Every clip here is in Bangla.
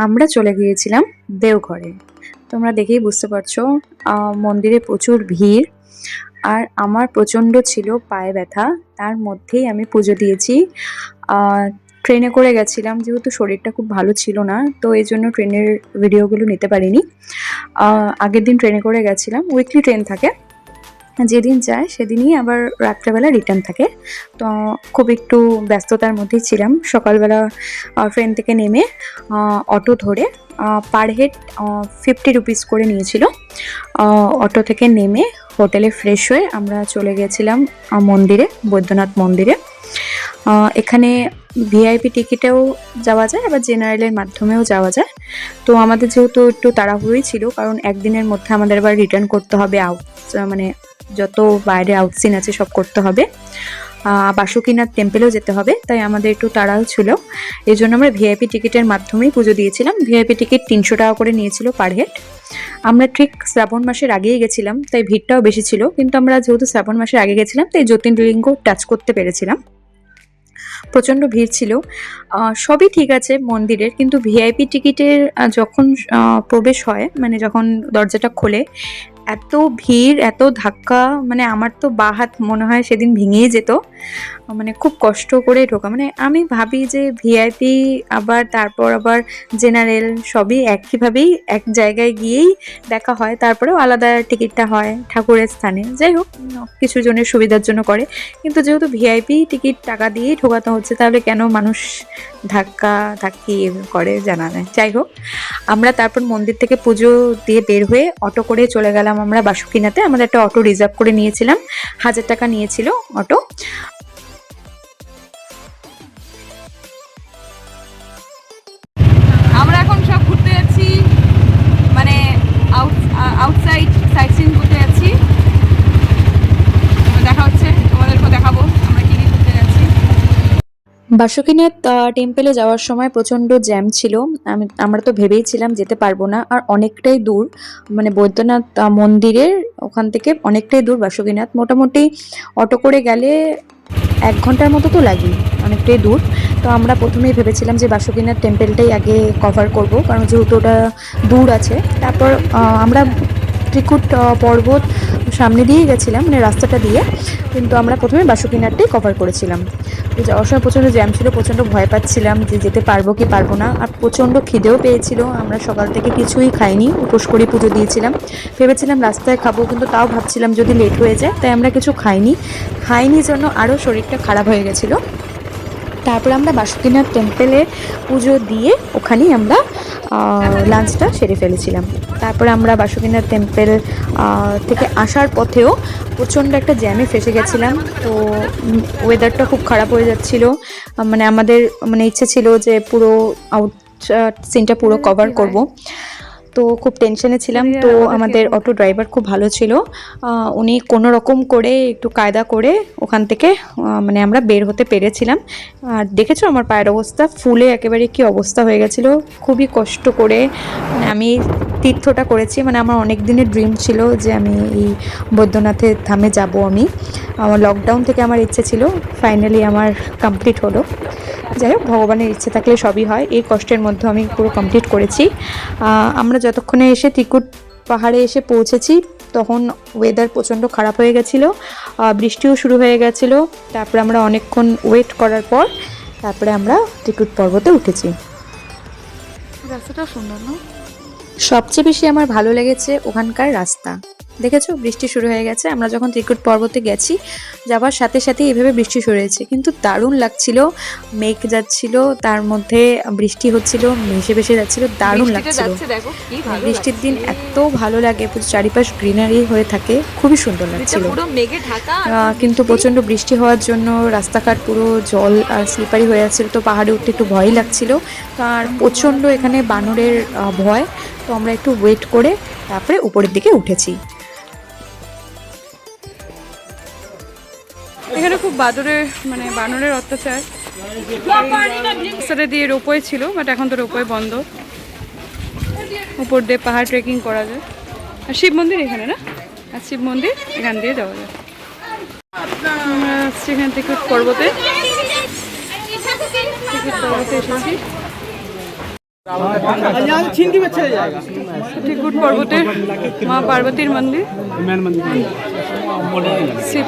আমরা চলে গিয়েছিলাম দেওঘরে। তোমরা দেখেই বুঝতে পারছো মন্দিরে প্রচুর ভিড়। আর আমার প্রচণ্ড ছিল পায়ে ব্যথা, তার মধ্যেই আমি পুজো দিয়েছি। ট্রেনে করে গেছিলাম, যেহেতু শরীরটা খুব ভালো ছিল না, তো এই জন্য ট্রেনের ভিডিওগুলো নিতে পারিনি। আগের দিন ট্রেনে করে গেছিলাম, উইকলি ট্রেন থাকে, যেদিন যায় সেদিনই আবার রাত্রেবেলা রিটার্ন থাকে। তো খুব একটু ব্যস্ততার মধ্যেই ছিলাম। সকালবেলা ট্রেন থেকে নেমে অটো ধরে পার হেড 50 রুপিস করে নিয়েছিল। অটো থেকে নেমে হোটেলে ফ্রেশ হয়ে আমরা চলে গেছিলাম মন্দিরে, বৈদ্যনাথ মন্দিরে। এখানে ভিআইপি টিকিটেও যাওয়া যায়, আবার জেনারেলের মাধ্যমেও যাওয়া যায়। তো আমাদের যেহেতু একটু তাড়াহুড়োই ছিল, কারণ একদিনের মধ্যে আমাদের আবার রিটার্ন করতে হবে, মানে যত বাইরে আউটসিন আছে সব করতে হবে, বাসুকীনাথ টেম্পেলেও যেতে হবে, তাই আমাদের একটু তাড়াও ছিল। এই জন্য আমরা ভিআইপি টিকিটের মাধ্যমেই পুজো দিয়েছিলাম। ভিআইপি টিকিট 300 টাকা করে নিয়েছিল পার হেড। আমরা ঠিক শ্রাবণ মাসের আগেই গেছিলাম, তাই ভিড়টাও বেশি ছিল, কিন্তু আমরা যেহেতু শ্রাবণ মাসের আগে গেছিলাম তাই জ্যোতির্লিঙ্গ টাচ করতে পেরেছিলাম। প্রচণ্ড ভিড় ছিল। সবই ঠিক আছে মন্দিরের, কিন্তু ভিআইপি টিকিটের যখন প্রবেশ হয়, মানে যখন দরজাটা খোলে, এত ভিড়, এত ধাক্কা, মানে আমার তো বাঁ হাত মনে হয় সেদিন ভেঙেই যেত। মানে খুব কষ্ট করে ঢোকা, মানে আমি ভাবি যে ভিআইপি আবার তারপর আবার জেনারেল সবই একইভাবেই এক জায়গায় গিয়েই দেখা হয়, তারপরেও আলাদা টিকিটটা হয় ঠাকুরের স্থানে। যাই হোক, কিছু জনের সুবিধার জন্য করে, কিন্তু যেহেতু ভিআইপি টিকিট টাকা দিয়েই ঢোকাতে হচ্ছে, তাহলে কেন মানুষ ধাক্কা ধাক্কি করে জানা নেই। যাই হোক, আমরা তারপর মন্দির থেকে পুজো দিয়ে বের হয়ে অটো করে চলে গেলাম আমরা বাসুকীনাথে। আমাদের একটা অটো রিজার্ভ করে নিয়েছিলাম, 1000 টাকা নিয়েছিল অটো। আমরা এখন সব ঘুরতে যাচ্ছি, মানে আউটসাইড সাইট সিন ঘুরতে যাচ্ছি। দেখা হচ্ছে, তোমাদেরকেও দেখাবো আমরা কি কি ঘুরতে যাচ্ছি। বাসুকীনাথ টেম্পেলে যাওয়ার সময় প্রচণ্ড জ্যাম ছিল। আমরা তো ভেবেইছিলাম যেতে পারবো না, আর অনেকটাই দূর, মানে বৈদ্যনাথ মন্দিরের ওখান থেকে অনেকটাই দূর বাসুকীনাথ। মোটামুটি অটো করে গেলে 1 ঘন্টার মতো তো লাগেই, অনেকটাই দূর। তো আমরা প্রথমেই ভেবেছিলাম যে বাসুকীনাথ টেম্পেলটাই আগে কভার করব, কারণ যেহেতু ওটা দূর আছে। তারপর আমরা ত্রিকুট পর্বত সামনে দিয়ে গেছিলাম, মানে রাস্তাটা দিয়ে, কিন্তু আমরা প্রথমে বাসুকীনাথটাই কভার করেছিলাম। তো যাওয়ার সময় প্রচণ্ড জ্যাম ছিল, প্রচণ্ড ভয় পাচ্ছিলাম যে যেতে পারবো কি পারবো না, আর প্রচণ্ড খিদেও পেয়েছিল। আমরা সকাল থেকে কিছুই খাইনি, উপোস করে পুজো দিয়েছিলাম। ভেবেছিলাম রাস্তায় খাবো, কিন্তু তাও ভাবছিলাম যদি লেট হয়ে যায়, তাই আমরা কিছু খাইনি জন্য আরও শরীরটা খারাপ হয়ে গেছিলো। তারপর আমরা বাসুকীনাথ টেম্পেলে পুজো দিয়ে ওখানেই আমরা লাঞ্চটা সেরে ফেলেছিলাম। তারপর আমরা বাসুকীনাথ টেম্পেল থেকে আসার পথেও প্রচণ্ড একটা জ্যামে ফেসে গেছিলাম। তো ওয়েদারটা খুব খারাপ হয়ে যাচ্ছিল, মানে আমাদের মানে ইচ্ছে ছিল যে পুরো আউট সিনটা পুরো কভার করব। তো খুব টেনশনে ছিলাম। তো আমাদের অটো ড্রাইভার খুব ভালো ছিল, উনি কোনো রকম করে একটু কায়দা করে ওখান থেকে মানে আমরা বের হতে পেরেছিলাম। আর দেখেছো আমার পায়ের অবস্থা, ফুলে একেবারে কি অবস্থা হয়ে গেছিলো। খুবই কষ্ট করে মানে আমি তীর্থটা করেছি। মানে আমার অনেক দিনের ড্রিম ছিল যে আমি এই বৈদ্যনাথের ধামে যাব। আমার লকডাউন থেকে আমার ইচ্ছে ছিল, ফাইনালি আমার কমপ্লিট হলো। যাই হোক, ভগবানের ইচ্ছে থাকলে সবই হয়। এই কষ্টের মধ্যে আমি পুরো কমপ্লিট করেছি। আমরা যতক্ষণে এসে ত্রিকুট পাহাড়ে এসে পৌঁছেছি, তখন ওয়েদার প্রচণ্ড খারাপ হয়ে গেছিলো, বৃষ্টিও শুরু হয়ে গেছিলো। তারপরে আমরা অনেকক্ষণ ওয়েট করার পর তারপরে আমরা ত্রিকুট পর্বতে উঠেছি। রাস্তাটা সুন্দর না? সবচেয়ে বেশি আমার ভালো লেগেছে ওখানকার রাস্তা। দেখেছো, বৃষ্টি শুরু হয়ে গেছে। আমরা যখন ত্রিকুট পর্বতে গেছি, যাওয়ার সাথে সাথে এইভাবে বৃষ্টি শুরু হয়েছে, কিন্তু দারুণ লাগছিল। মেঘ যাচ্ছিল, তার মধ্যে বৃষ্টি হচ্ছিল, ভেসে ভেসে যাচ্ছিল, দারুণ লাগছিল। বৃষ্টির দিন এত ভালো লাগে, চারিপাশ গ্রিনারি হয়ে থাকে, খুবই সুন্দর লাগছিল। কিন্তু প্রচণ্ড বৃষ্টি হওয়ার জন্য রাস্তাঘাট পুরো জল আর স্লিপারি হয়ে যাচ্ছিল, তো পাহাড়ে উঠতে একটু ভয়ই লাগছিল। আর প্রচণ্ড এখানে বানরের ভয়, তো আমরা একটু ওয়েট করে তারপরে উপরের দিকে উঠেছি। এখানে খুব বানরের অত্যাচার। রাস্তাটা দিয়ে রোপওয়ে ছিল, বাট এখন তো রোপওয়ে বন্ধ। উপর দিয়ে পাহাড় ট্রেকিং করা যায়। আর শিব মন্দির এখানে না, আর শিব মন্দির এখান দিয়ে যাওয়া যায়। আমরা আসছি এখান থেকে পর্বতে এসেছি। চিকুট পর্বতের মা পার্বতীর মন্দির, শিব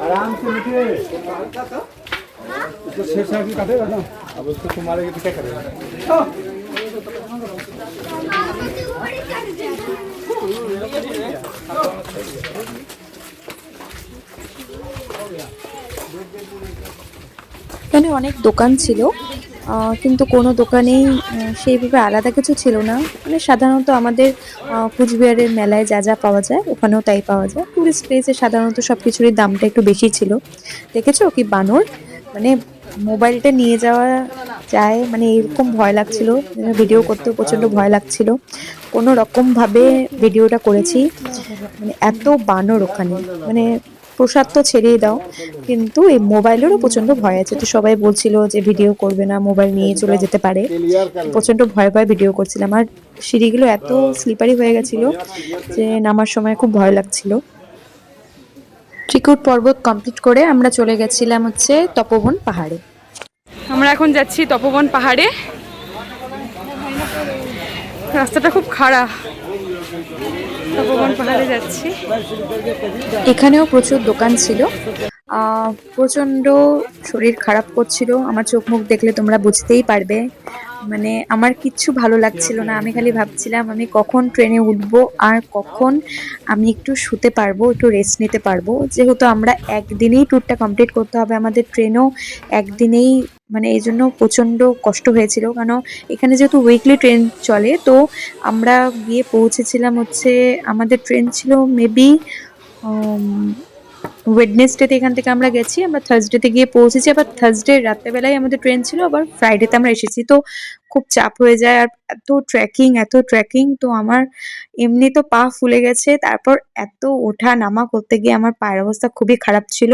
आराम से नीचे उसको शेरशाह की काटेगा ना, अब उसको तुम्हारे के पीछे करेगा। এখানে অনেক দোকান ছিল, কিন্তু কোনো দোকানেই সেইভাবে আলাদা কিছু ছিল না। মানে সাধারণত আমাদের কুচবিহারের মেলায় যা যা পাওয়া যায় ওখানেও তাই পাওয়া যায়। টুরিস্ট প্লেসে সাধারণত সব কিছুরই দামটা একটু বেশি ছিল। দেখেছো কি বানর, মানে মোবাইলটা নিয়ে যাওয়া যায়, মানে এরকম ভয় লাগছিল, ভিডিও করতেও প্রচণ্ড ভয় লাগছিল। কোনো রকমভাবে ভিডিওটা করেছি, মানে এত বানর ওখানে, মানে প্রসাদ তো ছেড়েই দাও, কিন্তু এই মোবাইলেরও প্রচন্ড ভয় আছে। তো সবাই বলছিল যে ভিডিও করবে না, মোবাইল নিয়ে চলে যেতে পারে। প্রচন্ড ভয় ভয় ভিডিও করছিলাম, আর সিঁড়িগুলো এত স্লিপারি হয়ে গেছিল যে নামার সময় খুব ভয় লাগছিল। চিকুট পর্বত কমপ্লিট করে আমরা চলে গেছিলাম হচ্ছে তপোবন পাহাড়ে। আমরা এখন যাচ্ছি তপোবন পাহাড়ে। রাস্তাটা খুব খারাপ, তপোবন পাহাড়ে যাচ্ছি। এখানেও প্রচুর দোকান ছিল, প্রচন্ড শরীর খারাপ করছিল। আমার চোখ মুখ দেখলে তোমরা বুঝতেই পারবে, মানে আমার কিচ্ছু ভালো লাগছিল না। আমি খালি ভাবছিলাম আমি কখন ট্রেনে উঠবো আর কখন আমি একটু শুতে পারবো, একটু রেস্ট নিতে পারবো। যেহেতু আমরা একদিনেই ট্যুরটা কমপ্লিট করতে হবে, আমাদের ট্রেনও একদিনেই, মানে এই জন্য প্রচণ্ড কষ্ট হয়েছিল। কারণ এখানে যেহেতু উইকলি ট্রেন চলে, তো আমরা গিয়ে পৌঁছেছিলাম হচ্ছে, আমাদের ট্রেন ছিল মেবি ওয়েডনেসডেতে। এখান থেকে আমরা গেছি, আমরা থার্সডেতে গিয়ে পৌঁছেছি, আবার থার্সডে রাত্রেবেলায় আমাদের ট্রেন ছিল, আবার ফ্রাইডেতে আমরা এসেছি। তো খুব চাপ হয়ে যায়, আর এত ট্রেকিং, তো আমার এমনি তো পা ফুলে গেছে, তারপর এত ওঠা নামা করতে গিয়ে আমার পায়ের অবস্থা খুবই খারাপ ছিল,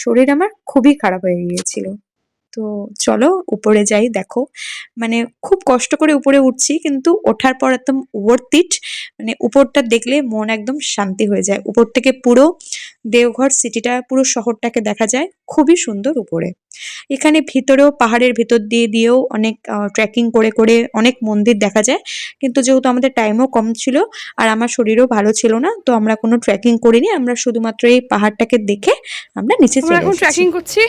শরীর আমার খুবই খারাপ হয়ে গিয়েছিল। তো চলো উপরে যাই। দেখো, মানে খুব কষ্ট করে উপরে উঠছি, কিন্তু ওঠার পর একদম ওয়ার্থ ইট। মানে উপরটা দেখলে মন একদম শান্তি হয়ে যায়। উপর থেকে পুরো দেওঘর সিটিটা, পুরো শহরটাকে দেখা যায়, খুবই সুন্দর উপরে। এখানে ভিতরেও, পাহাড়ের ভিতর দিয়েও অনেক ট্রেকিং করে করে অনেক মন্দির দেখা যায়। কিন্তু যেহেতু আমাদের টাইমও কম ছিল আর আমার শরীরও ভালো ছিল না, তো আমরা কোনো ট্রেকিং করিনি। আমরা শুধুমাত্র এই পাহাড়টাকে দেখে আমরা নিচে চলে এখন এসেছি। ট্রেকিং করছি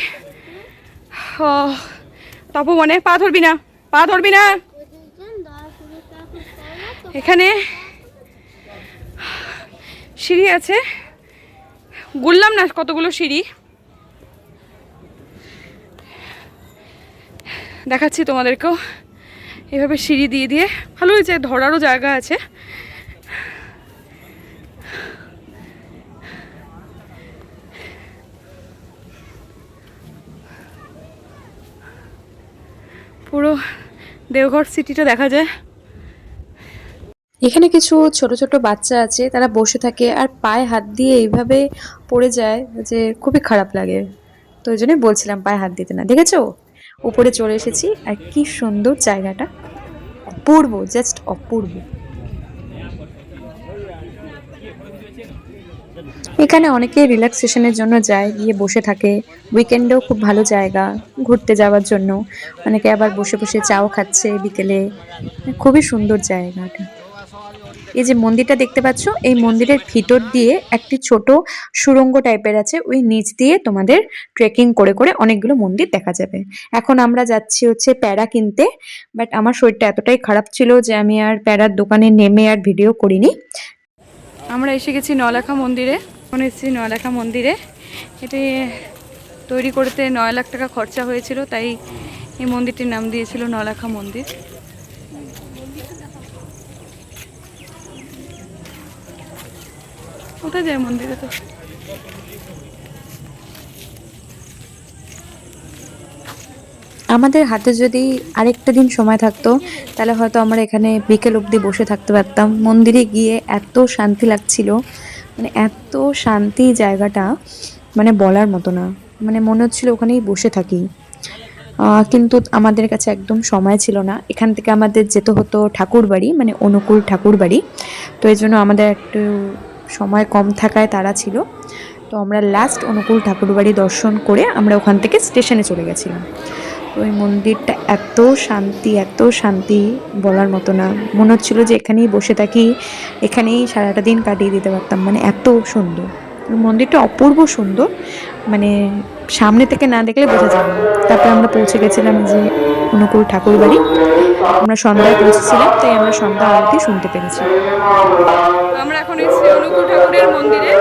তপোবনে। পা ধরবি না, পা ধরবি না। এখানে সিঁড়ি আছে, গুনলাম না কতগুলো সিঁড়ি, দেখাচ্ছি তোমাদেরকেও। এভাবে সিঁড়ি দিয়ে দিয়ে ভালো হয়েছে, ধরারও জায়গা আছে। পুরো দেওঘর সিটিটা দেখা যায়। এখানে কিছু ছোট ছোট বাচ্চা আছে, তারা বসে থাকে আর পায়ে হাত দিয়ে এইভাবে পড়ে যায় যে খুবই খারাপ লাগে। তো ওই জন্যই বলছিলাম পায়ে হাত দিতে না। দেখেছো, উপরে চলে এসেছি, আর কি সুন্দর জায়গাটা, অপূর্ব, জাস্ট অপূর্ব। এখানে অনেকে রিল্যাক্সেশনের জন্য যায়, গিয়ে বসে থাকে। উইকেন্ডেও খুব ভালো জায়গা ঘুরতে যাওয়ার জন্য। অনেকে আবার বসে বসে চাও খাচ্ছে বিকেলে, খুবই সুন্দর জায়গাটা। এই যে মন্দিরটা দেখতে পাচ্ছ, এই মন্দিরের ভিতর দিয়ে একটি ছোট সুড়ঙ্গ টাইপের আছে, ওই নিচ দিয়ে তোমাদের ট্রেকিং করে করে অনেকগুলো মন্দির দেখা যাবে। এখন আমরা যাচ্ছি হচ্ছে প্যারা কিনতে, বাট আমার শরীরটা এতটাই খারাপ ছিল যে আমি আর প্যারার দোকানে নেমে আর ভিডিও করিনি। আমরা এসে গেছি নয়লাখা মন্দিরে। এখন এসেছি নয়লাখা মন্দিরে। এটি তৈরি করতে 9 লাখ টাকা খরচা হয়েছিল, তাই এই মন্দিরটির নাম দিয়েছিল নয়লাখা মন্দির। কোথায় যায় মন্দিরে? তো আমাদের হাতে যদি আরেকটা দিন সময় থাকতো তাহলে হয়তো আমরা এখানে বিকেল অবধি বসে থাকতে পারতাম। মন্দিরে গিয়ে এত শান্তি লাগছিল, মানে এত শান্তি জায়গাটা, মানে বলার মতো না। মানে মনে হচ্ছিল ওখানেই বসে থাকি। কিন্তু আমাদের কাছে একদম সময় ছিল না। এখান থেকে আমাদের যেতে হতো ঠাকুরবাড়ি, মানে অনুকূল ঠাকুরবাড়ি। তো এই জন্য আমাদের একটু সময় কম থাকায় তাড়া ছিল। তো আমরা লাস্ট অনুকূল ঠাকুরবাড়ি দর্শন করে আমরা ওখান থেকে স্টেশনে চলে গেছিলাম। তো ওই মন্দিরটা এত শান্তি বলার মতো না। মনে হচ্ছিল যে এখানেই বসে থাকি, এখানেই সারাটা দিন কাটিয়ে দিতে পারতাম, মানে এত সুন্দর। মন্দিরটা অপূর্ব সুন্দর, মানে সামনে থেকে না দেখলে বোঝা যাবে না। তারপর আমরা পৌঁছে গেছিলাম এই যে অনুকূল ঠাকুর বাড়ি। আমরা সন্ধ্যায় পৌঁছেছিলাম, তাই আমরা সন্ধ্যা আরতি শুনতে পেরেছি। আমরা এখন এসেছি অনুকূল ঠাকুরের মন্দিরে।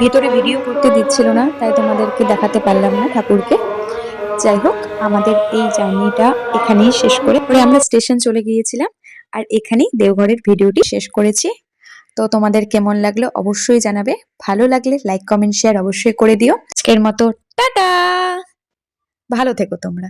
ভিতরে ভিডিও করতে দিচ্ছিল না, তাই তোমাদেরকে দেখাতে পারলাম না ঠাকুরকে। যাই হোক, আমাদের এই জার্নিটা এখানেই শেষ করে আমরা স্টেশন চলে গিয়েছিলাম। আর এখানেই দেওঘরের ভিডিওটি শেষ করেছি। তো তোমাদের কেমন লাগলো অবশ্যই জানাবে। ভালো লাগলে লাইক কমেন্ট শেয়ার অবশ্যই করে দিও। আজকের মতো টাটা, ভালো থেকো তোমরা।